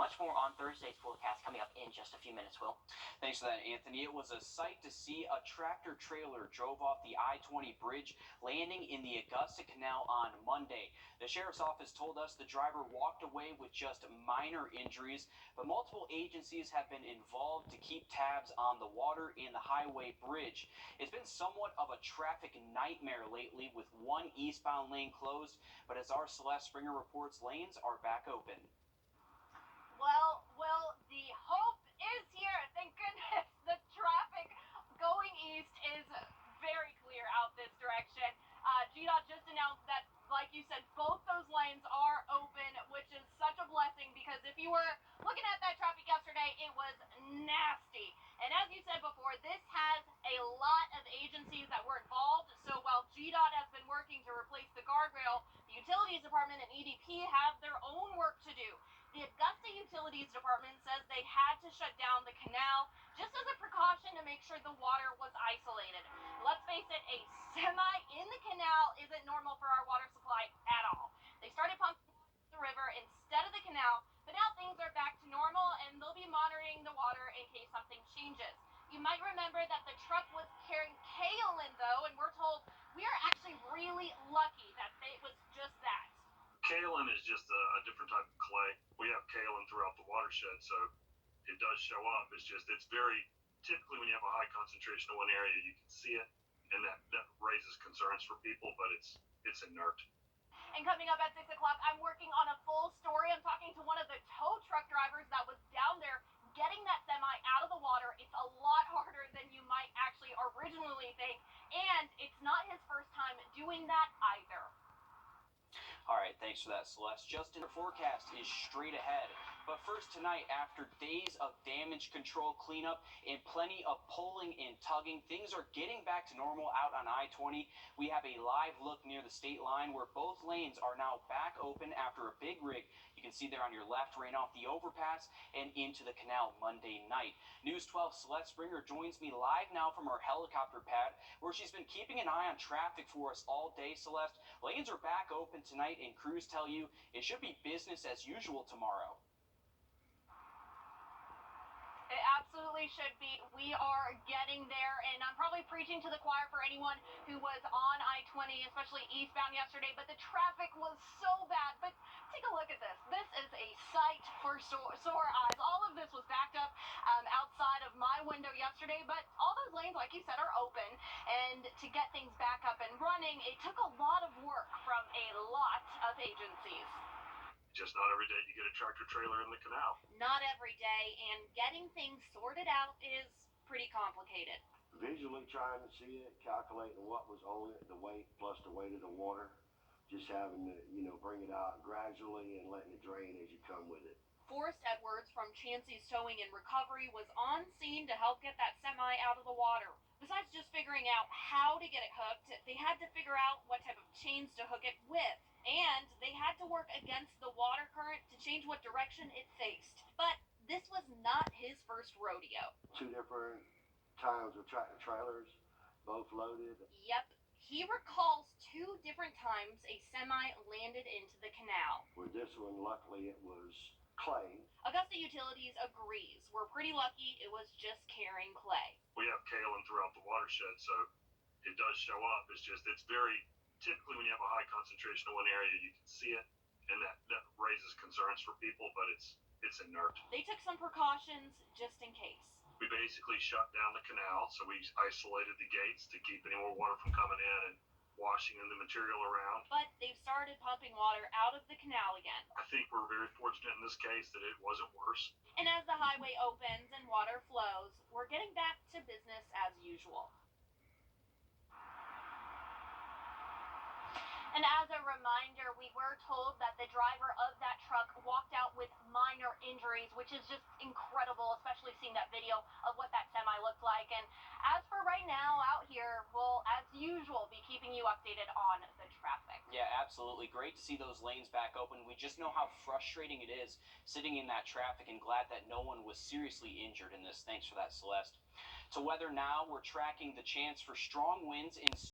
Much more on Thursday's forecast coming up in just a few minutes, Will. Thanks for that, Anthony. It was a sight to see. A tractor trailer drove off the I-20 bridge, landing in the Augusta Canal on Monday. The sheriff's office told us the driver walked away with just minor injuries, but multiple agencies have been involved to keep tabs on the water and the highway bridge. It's been somewhat of a traffic nightmare lately, with one eastbound lane closed, but as our Celeste Springer reports, lanes are back open. Well, the hope is here. Thank goodness. The traffic going east is very clear out this direction. GDOT just announced that, like you said, both those lanes are open, which is such a blessing, because if you were looking at that traffic yesterday, it was nasty. And as you said before, this has a lot of agencies that were involved. So while GDOT has been working to replace the guardrail, the Utilities Department and EDP have their own work to do. The Augusta Utilities Department says they had to shut down the canal just as a precaution to make sure the water was isolated. Let's face it, a semi in the canal isn't normal for our water supply at all. They started pumping the river instead of the canal, but now things are back to normal and they'll be monitoring the water in case something changes. You might remember that the truck was carrying kaolin though, and we're told we are actually really lucky that it was just that. Kaolin is just a different type of clay. We have kaolin throughout the watershed, so it does show up. It's very, typically when you have a high concentration in one area, you can see it, and that raises concerns for people, but it's inert. And coming up at 6 o'clock, I'm working on a full story. I'm talking to one of the tow truck drivers that was down there getting that semi out of the water. It's a lot harder than you might actually originally think, and it's not his first time doing that either. All right, thanks for that, Celeste. Justin, the forecast is straight ahead. But first tonight, after days of damage control cleanup and plenty of pulling and tugging, things are getting back to normal out on I-20. We have a live look near the state line where both lanes are now back open after a big rig. You can see there on your left ran off the overpass and into the canal Monday night. News 12 Celeste Springer joins me live now from her helicopter pad, where she's been keeping an eye on traffic for us all day, Celeste. Lanes are back open tonight, and crews tell you it should be business as usual tomorrow. It absolutely should be. We are getting there, and I'm probably preaching to the choir for anyone who was on I-20, especially eastbound yesterday, but the traffic was so bad. But take a look at this. This is a sight for sore eyes. All of this was backed up outside of my window yesterday, but all those lanes, like you said, are open, and to get things back up and running, it took a lot of work from a lot of agencies. Just not every day you get a tractor trailer in the canal. Not every day, and getting things sorted out is pretty complicated. Visually trying to see it, calculating what was on it, the weight plus the weight of the water, just having to, bring it out gradually and letting it drain as you come with it. Forrest Edwards from Chansey's Towing and Recovery was on scene to help get that semi out of the water. Besides just figuring out how to get it hooked, they had to figure out what type of chains to hook it with. And they had to work against the water current to change what direction it faced. But this was not his first rodeo. 2 different times with tractor trailers, both loaded. Yep. He recalls 2 different times a semi landed into the canal. With this one, luckily, it was clay. Augusta Utilities agrees. We're pretty lucky it was just carrying clay. We have kaolin throughout the watershed, so it does show up. It's very, typically when you have a high concentration in one area, you can see it, and that raises concerns for people, but it's inert. They took some precautions just in case. We basically shut down the canal, so we isolated the gates to keep any more water from coming in and washing in the material around. But they've started pumping water out of the canal again. I think we're very fortunate in this case that it wasn't worse. And as the highway opens and water flows, we're getting back to business as usual. And as a reminder, we were told that the driver of that truck walked out with minor injuries, which is just incredible, especially seeing that video of what that semi looked like. And as for right now out here, we'll, as usual, be keeping you updated on the traffic. Yeah, absolutely. Great to see those lanes back open. We just know how frustrating it is sitting in that traffic, and glad that no one was seriously injured in this. Thanks for that, Celeste. To weather now, we're tracking the chance for strong winds in